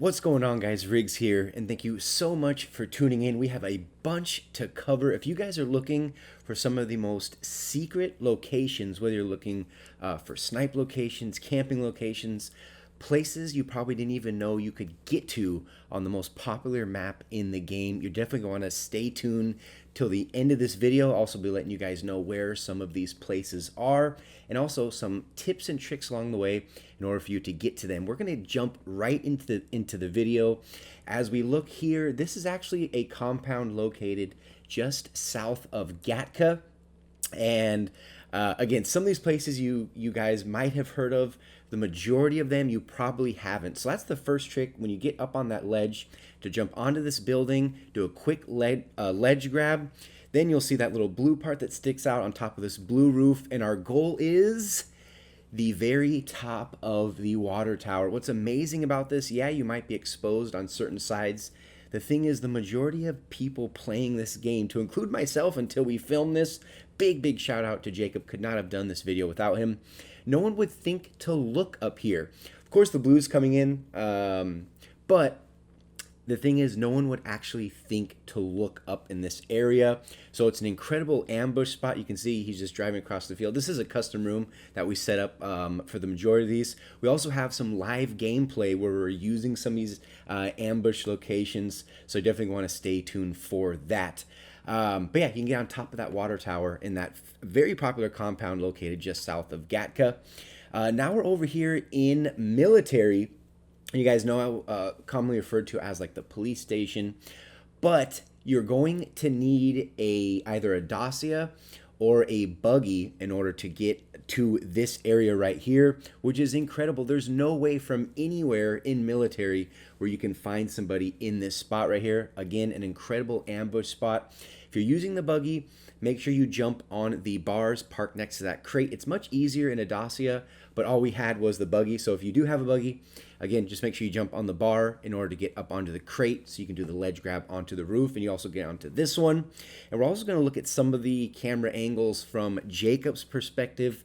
What's going on, guys? Riggs here, and thank you so much for tuning in. We have a bunch to cover. If you guys are looking for some of the most secret locations, whether you're looking for snipe locations, camping locations, places you probably didn't even know you could get to on the most popular map in the game, you're definitely going to stay tuned till the end of this video. I'll also be letting you guys know where some of these places are and also some tips and tricks along the way in order for you to get to them. We're going to jump right into the video. As we look here, this is actually a compound located just south of Gatka. And again, some of these places you guys might have heard of. The majority of them you probably haven't. So that's the first trick. When you get up on that ledge, to jump onto this building, do a quick ledge grab. Then you'll see that little blue part that sticks out on top of this blue roof. And our goal is the very top of the water tower. What's amazing about this, yeah, you might be exposed on certain sides. The thing is, the majority of people playing this game, to include myself until we film this, big shout out to Jacob, could not have done this video without him. No one would think to look up here. Of course, the blue's coming in, but the thing is, no one would actually think to look up in this area. So it's an incredible ambush spot. You can see he's just driving across the field. This is a custom room that we set up for the majority of these. We also have some live gameplay where we're using some of these ambush locations. So definitely want to stay tuned for that. But yeah, you can get on top of that water tower in that very popular compound located just south of Gatka. Now we're over here in military. You guys know commonly referred to as like the police station, but you're going to need either a Dacia or a buggy in order to get to this area right here, which is incredible. There's no way from anywhere in military where you can find somebody in this spot right here. Again, an incredible ambush spot. If you're using the buggy, make sure you jump on the bars parked next to that crate. It's much easier in a Dacia, but all we had was the buggy. So if you do have a buggy, again, just make sure you jump on the bar in order to get up onto the crate so you can do the ledge grab onto the roof, and you also get onto this one. And we're also going to look at some of the camera angles from Jacob's perspective,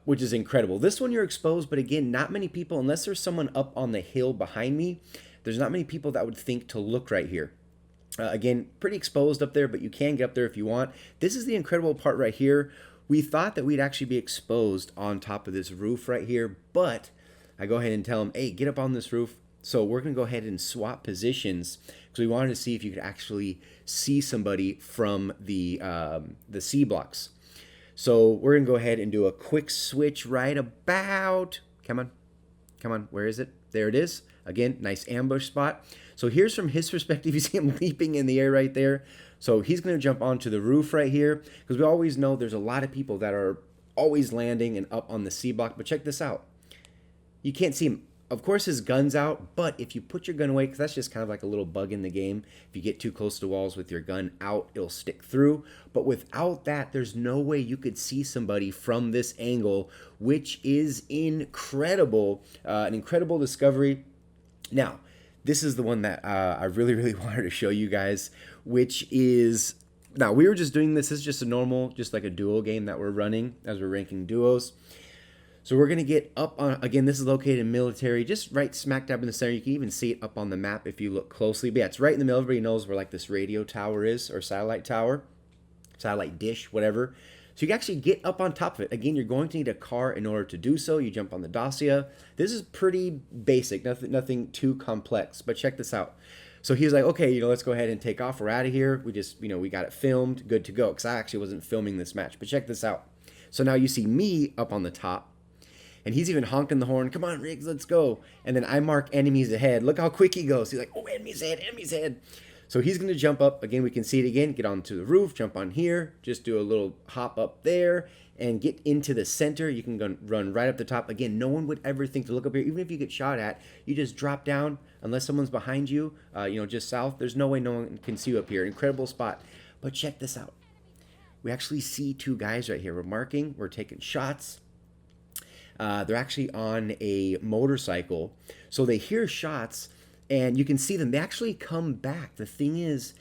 which is incredible. This one you're exposed, but again, not many people, unless there's someone up on the hill behind me, there's not many people that would think to look right here. Again, pretty exposed up there, but you can get up there if you want. This is the incredible part right here. We thought that we'd actually be exposed on top of this roof right here, but I go ahead and tell him, hey, get up on this roof. So we're going to go ahead and swap positions because we wanted to see if you could actually see somebody from the C blocks. So we're going to go ahead and do a quick switch right about. Come on, where is it? There it is. Again, nice ambush spot. So here's from his perspective. You see him leaping in the air right there. So he's going to jump onto the roof right here because we always know there's a lot of people that are always landing and up on the C block. But check this out. You can't see him. Of course, his gun's out, but if you put your gun away, because that's just kind of like a little bug in the game, if you get too close to walls with your gun out, it'll stick through. But without that, there's no way you could see somebody from this angle, which is incredible. An incredible discovery. Now, this is the one that I really wanted to show you guys, which is, now we were just doing this. This is just a normal, just like a duo game that we're running as we're ranking duos. So we're going to get up on, again, this is located in military, just right smack dab in the center. You can even see it up on the map if you look closely. But yeah, it's right in the middle. Everybody knows where like this radio tower is, or satellite tower, satellite dish, whatever. So you can actually get up on top of it. Again, you're going to need a car in order to do so. You jump on the Dacia. This is pretty basic, nothing too complex. But check this out. So he's like, okay, let's go ahead and take off. We're out of here. We just, we got it filmed, good to go. Because I actually wasn't filming this match. But check this out. So now you see me up on the top. And he's even honking the horn. Come on, Riggs, let's go. And then I mark enemies ahead. Look how quick he goes. He's like, oh, enemies ahead, enemies ahead. So he's going to jump up. Again, we can see it again. Get onto the roof, jump on here. Just do a little hop up there and get into the center. You can go run right up the top. Again, no one would ever think to look up here. Even if you get shot at, you just drop down. Unless someone's behind you, just south. There's no way no one can see you up here. Incredible spot. But check this out. We actually see two guys right here. We're marking. We're taking shots. They're actually on a motorcycle. So they hear shots, and you can see them. They actually come back. The thing is,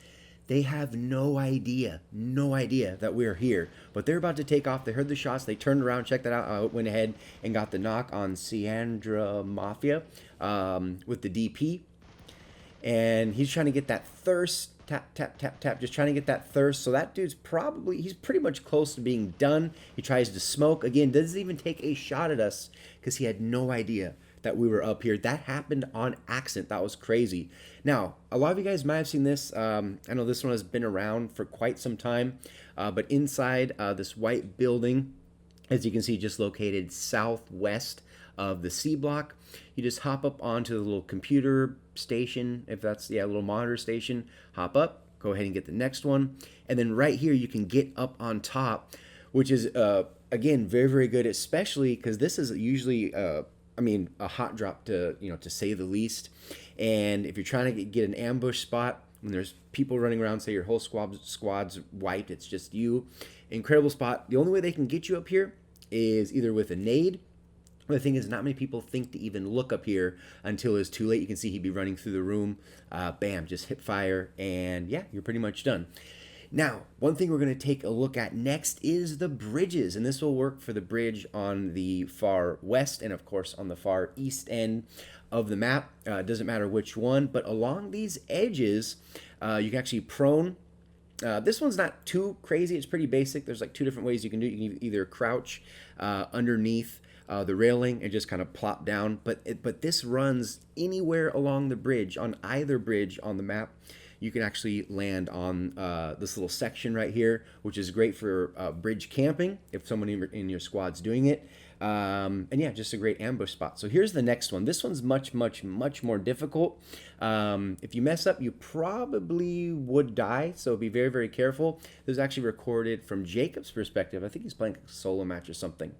They have no idea that we're here. But they're about to take off. They heard the shots. They turned around, checked that out. I went ahead and got the knock on Sandra Mafia with the DP. And he's trying to get that thirst. Tap, tap, tap, tap. Just trying to get that thirst. So that dude's he's pretty much close to being done. He tries to smoke. Again, doesn't even take a shot at us because he had no idea that we were up here. That happened on accident. That was crazy. Now, a lot of you guys might have seen this. I know this one has been around for quite some time. But inside this white building, as you can see, just located southwest of the C block, you just hop up onto the little computer station, if that's, yeah, a little monitor station, hop up, go ahead and get the next one. And then right here, you can get up on top, which is, again, very, very good, especially because this is usually, a hot drop to say the least. And if you're trying to get an ambush spot, when there's people running around, say your whole squad's wiped, it's just you, incredible spot. The only way they can get you up here is either with a nade. The thing is, not many people think to even look up here until it's too late. You can see he'd be running through the room. Bam, just hit fire, and yeah, you're pretty much done. Now, one thing we're going to take a look at next is the bridges, and this will work for the bridge on the far west and, of course, on the far east end of the map. Doesn't matter which one, but along these edges, you can actually prone. This one's not too crazy. It's pretty basic. There's like two different ways you can do it. You can either crouch underneath the railing and just kind of plop down, but this runs anywhere along the bridge, on either bridge on the map. You can actually land on this little section right here, which is great for bridge camping if someone in your squad's doing it. And yeah, just a great ambush spot. So here's the next one. This one's much more difficult. If you mess up, you probably would die, so be very, very careful. This is actually recorded from Jacob's perspective. I think he's playing a solo match or something.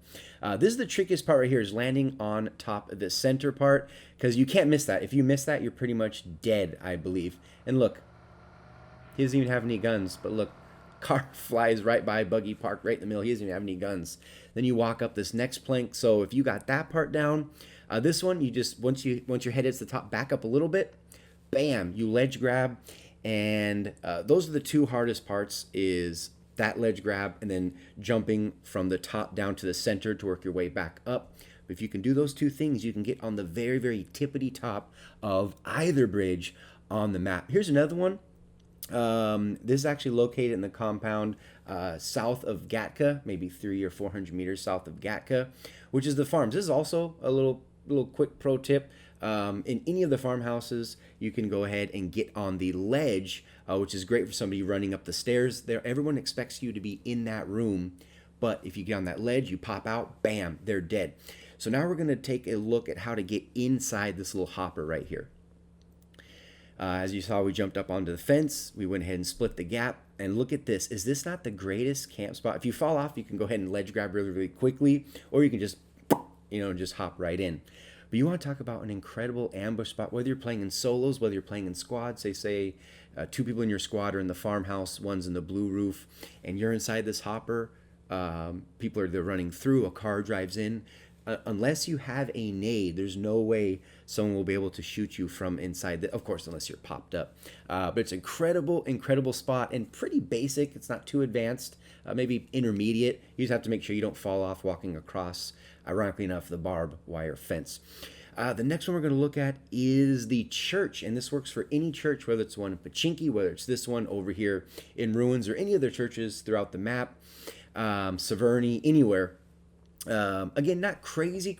This is the trickiest part right here, is landing on top of the center part, because you can't miss that. If you miss that, you're pretty much dead, I believe. And look, he doesn't even have any guns, but look, car flies right by, buggy parked right in the middle. He doesn't even have any guns. Then you walk up this next plank. So if you got that part down, this one, you just, once your head hits the top, back up a little bit, bam, you ledge grab. And those are the two hardest parts, is that ledge grab and then jumping from the top down to the center to work your way back up. But if you can do those two things, you can get on the very, very tippity top of either bridge on the map. Here's another one. This is actually located in the compound south of Gatka, maybe 300 or 400 meters south of Gatka, which is the farms. This is also a little quick pro tip. In any of the farmhouses, you can go ahead and get on the ledge, which is great for somebody running up the stairs. There, everyone expects you to be in that room, but if you get on that ledge, you pop out, bam, they're dead. So now we're going to take a look at how to get inside this little hopper right here. As you saw, we jumped up onto the fence. We went ahead and split the gap. And look at this. Is this not the greatest camp spot? If you fall off, you can go ahead and ledge grab really, really quickly, or you can just, just hop right in. But you want to talk about an incredible ambush spot, whether you're playing in solos, whether you're playing in squads. Say two people in your squad are in the farmhouse, one's in the blue roof, and you're inside this hopper. People they're running through, a car drives in. Unless you have a nade, there's no way someone will be able to shoot you from inside. Of course, unless you're popped up. But it's incredible spot, and pretty basic. It's not too advanced, maybe intermediate. You just have to make sure you don't fall off walking across, ironically enough, the barbed wire fence. The next one we're going to look at is the church, and this works for any church, whether it's one in Pachinki, whether it's this one over here in Ruins, or any other churches throughout the map, Severny, anywhere. Again, not crazy.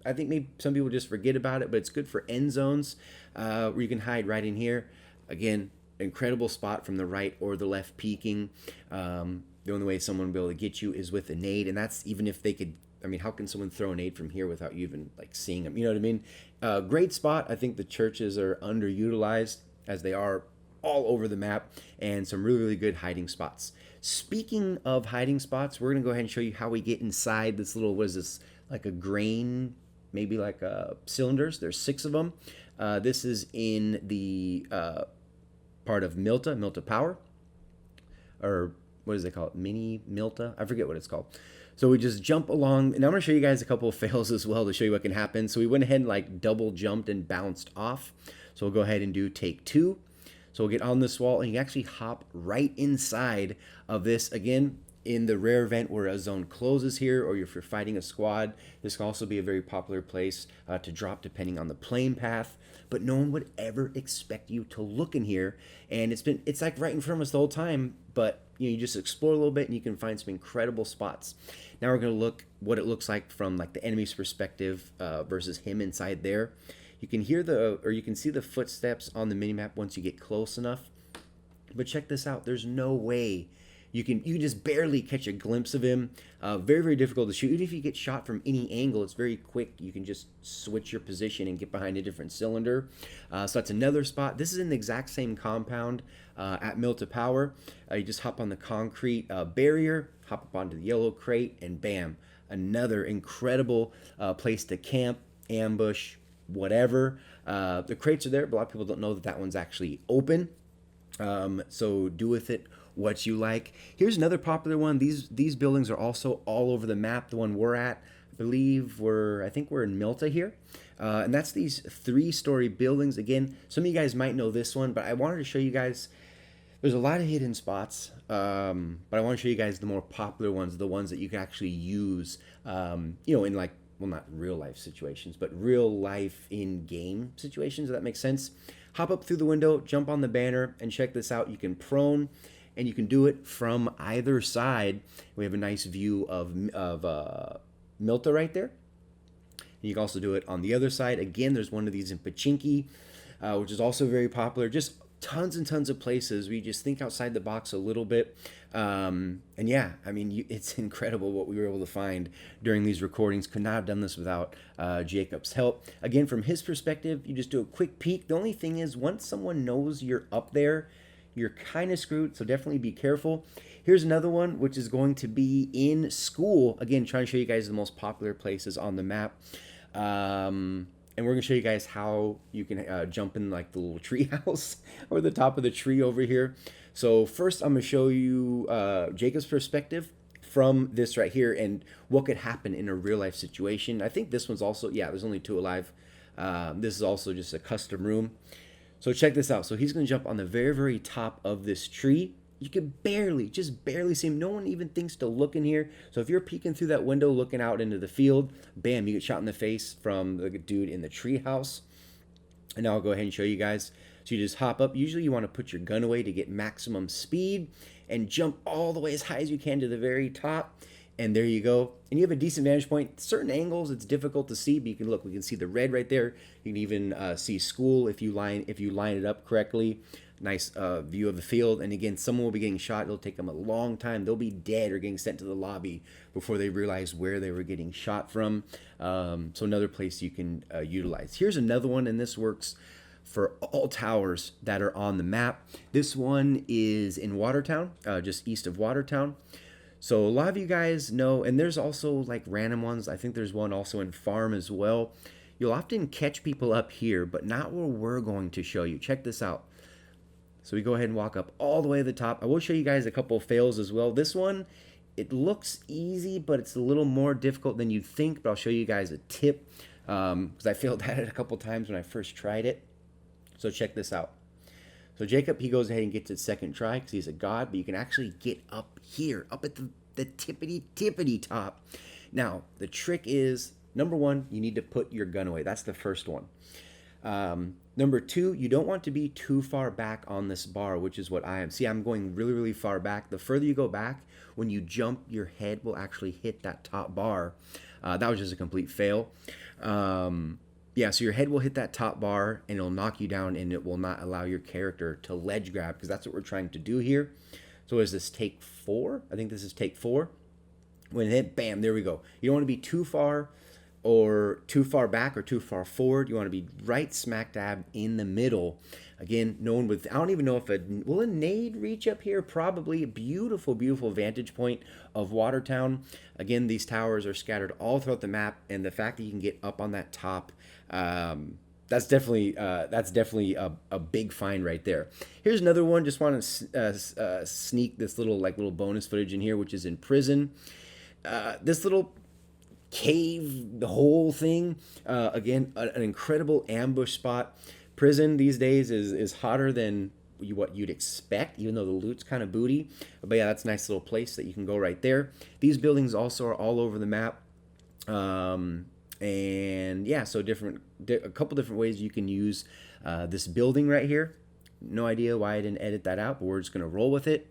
I think maybe some people just forget about it, but it's good for end zones where you can hide right in here. Again, incredible spot from the right or the left peeking. The only way someone will be able to get you is with a nade, and that's even if they could. I mean, how can someone throw a nade from here without you even seeing them? You know what I mean? Great spot. I think the churches are underutilized, as they are all over the map, and some really good hiding spots. Speaking of hiding spots, we're going to go ahead and show you how we get inside this little, what is this, like a grain, maybe like cylinders. There's 6 of them. This is in the part of Milta Power, or what does they call it? Mini Milta? I forget what it's called. So we just jump along, and I'm going to show you guys a couple of fails as well to show you what can happen. So we went ahead and double jumped and bounced off. So we'll go ahead and do take 2. So we'll get on this wall, and you actually hop right inside of this. Again, in the rare event where a zone closes here, or if you're fighting a squad, this can also be a very popular place to drop depending on the playing path. But no one would ever expect you to look in here, and it's like right in front of us the whole time. But you just explore a little bit, and you can find some incredible spots. Now we're going to look what it looks like from like the enemy's perspective versus him inside there. You can hear you can see the footsteps on the minimap once you get close enough. But check this out. There's no way you can just barely catch a glimpse of him. Very, very difficult to shoot. Even if you get shot from any angle, it's very quick. You can just switch your position and get behind a different cylinder. So that's another spot. This is in the exact same compound at Mill to Power. You just hop on the concrete barrier, hop up onto the yellow crate, and bam, another incredible place to camp, ambush, whatever. The crates are there, but a lot of people don't know that that one's actually open. So do with it what you like. Here's another popular one. These buildings are also all over the map. The one we're at, I think we're in Milta here. And that's these 3-story buildings. Again, some of you guys might know this one, but I wanted to show you guys, there's a lot of hidden spots, but I want to show you guys the more popular ones, the ones that you can actually use, in like, well, not real life situations, but real life in-game situations, if that makes sense. Hop up through the window, jump on the banner, and check this out. You can prone, and you can do it from either side. We have a nice view of Milta right there. And you can also do it on the other side. Again, there's one of these in Pochinki, which is also very popular. Just tons and tons of places. We just think outside the box a little bit. And yeah, I mean, it's incredible what we were able to find during these recordings. Could not have done this without Jacob's help. Again, from his perspective, you just do a quick peek. The only thing is, once someone knows you're up there, you're kind of screwed, so definitely be careful. Here's another one, which is going to be in school. Again, trying to show you guys the most popular places on the map. And we're going to show you guys how you can jump in like the little tree house or the top of the tree over here. So first, I'm going to show you Jacob's perspective from this right here and what could happen in a real life situation. I think this one's also, yeah, there's only 2 alive. This is also just a custom room. So check this out. So he's going to jump on the very, very top of this tree. You can just barely see him. No one even thinks to look in here. So if you're peeking through that window, looking out into the field, bam, you get shot in the face from the dude in the tree house. And now I'll go ahead and show you guys. So you just hop up. Usually you want to put your gun away to get maximum speed and jump all the way as high as you can to the very top. And there you go. And you have a decent vantage point. Certain angles, it's difficult to see, but you can look. We can see the red right there. You can even see school if you line it up correctly. Nice view of the field. And again, someone will be getting shot. It'll take them a long time. They'll be dead or getting sent to the lobby before they realize where they were getting shot from. So another place you can utilize. Here's another one, and this works for all towers that are on the map. This one is in Watertown, just east of Watertown. So a lot of you guys know, and there's also like random ones. I think there's one also in Farm as well. You'll often catch people up here, but not where we're going to show you. Check this out. So we go ahead and walk up all the way to the top. I will show you guys a couple of fails as well. This one, it looks easy, but it's a little more difficult than you'd think. But I'll show you guys a tip because I failed at it a couple times when I first tried it. So check this out. So Jacob, he goes ahead and gets his second try because he's a god, but you can actually get up here, up at the tippity top. Now, the trick is, number 1, you need to put your gun away. That's the first one. Number 2, you don't want to be too far back on this bar, which is what I am. See, I'm going really, really far back. The further you go back, when you jump, your head will actually hit that top bar. That was just a complete fail. Yeah, so your head will hit that top bar and it'll knock you down and it will not allow your character to ledge grab because that's what we're trying to do here. So is this take 4? I think this is take 4. When it hit, bam, there we go. You don't want to be too far or too far back or too far forward. You want to be right smack dab in the middle. Again, no one would, I don't even know if will a nade reach up here? Probably. A beautiful, beautiful vantage point of Watertown. Again, these towers are scattered all throughout the map, and the fact that you can get up on that top, that's definitely a big find right there. Here's another one. Just want to sneak this little bonus footage in here, which is in prison. This little cave, the whole thing, again, an incredible ambush spot. Prison these days is hotter than what you'd expect, even though the loot's kind of booty. But yeah, that's a nice little place that you can go right there. These buildings also are all over the map. And yeah, so a couple different ways you can use this building right here. No idea why I didn't edit that out, but we're just going to roll with it.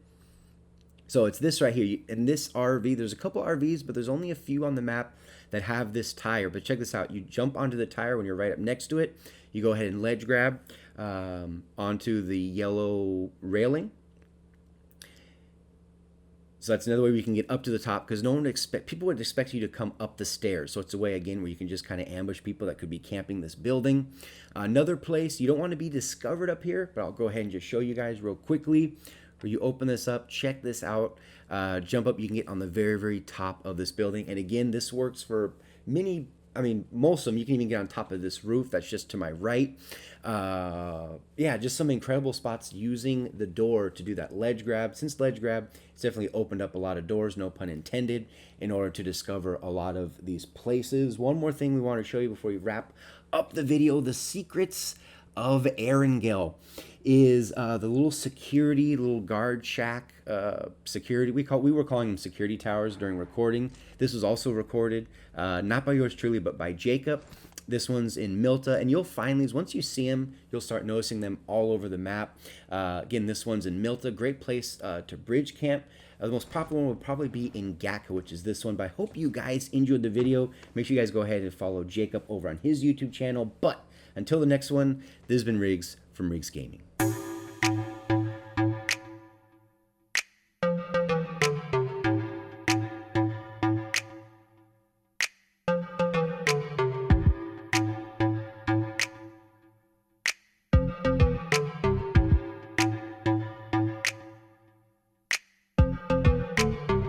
So it's this right here. In this RV, there's a couple RVs, but there's only a few on the map that have this tire. But check this out. You jump onto the tire when you're right up next to it. You go ahead and ledge grab onto the yellow railing. So that's another way we can get up to the top, because people would expect you to come up the stairs. So it's a way, again, where you can just kind of ambush people that could be camping this building. Another place, you don't want to be discovered up here, but I'll go ahead and just show you guys real quickly. Where you open this up, check this out, jump up, you can get on the very, very top of this building. And again, this works for most of them. You can even get on top of this roof that's just to my right. Yeah, just some incredible spots using the door to do that ledge grab. Since ledge grab, it's definitely opened up a lot of doors, no pun intended, in order to discover a lot of these places. One more thing we want to show you before we wrap up the video, the secrets of Erangel is the little guard shack security. We were calling them security towers during recording. This was also recorded not by yours truly, but by Jacob. This one's in Milta, and you'll find these once you see them. You'll start noticing them all over the map. Again, this one's in Milta. Great place to bridge camp. The most popular one would probably be in Gakka, which is this one. But I hope you guys enjoyed the video. Make sure you guys go ahead and follow Jacob over on his YouTube channel. But until the next one, this has been Riggs from Riggs Gaming.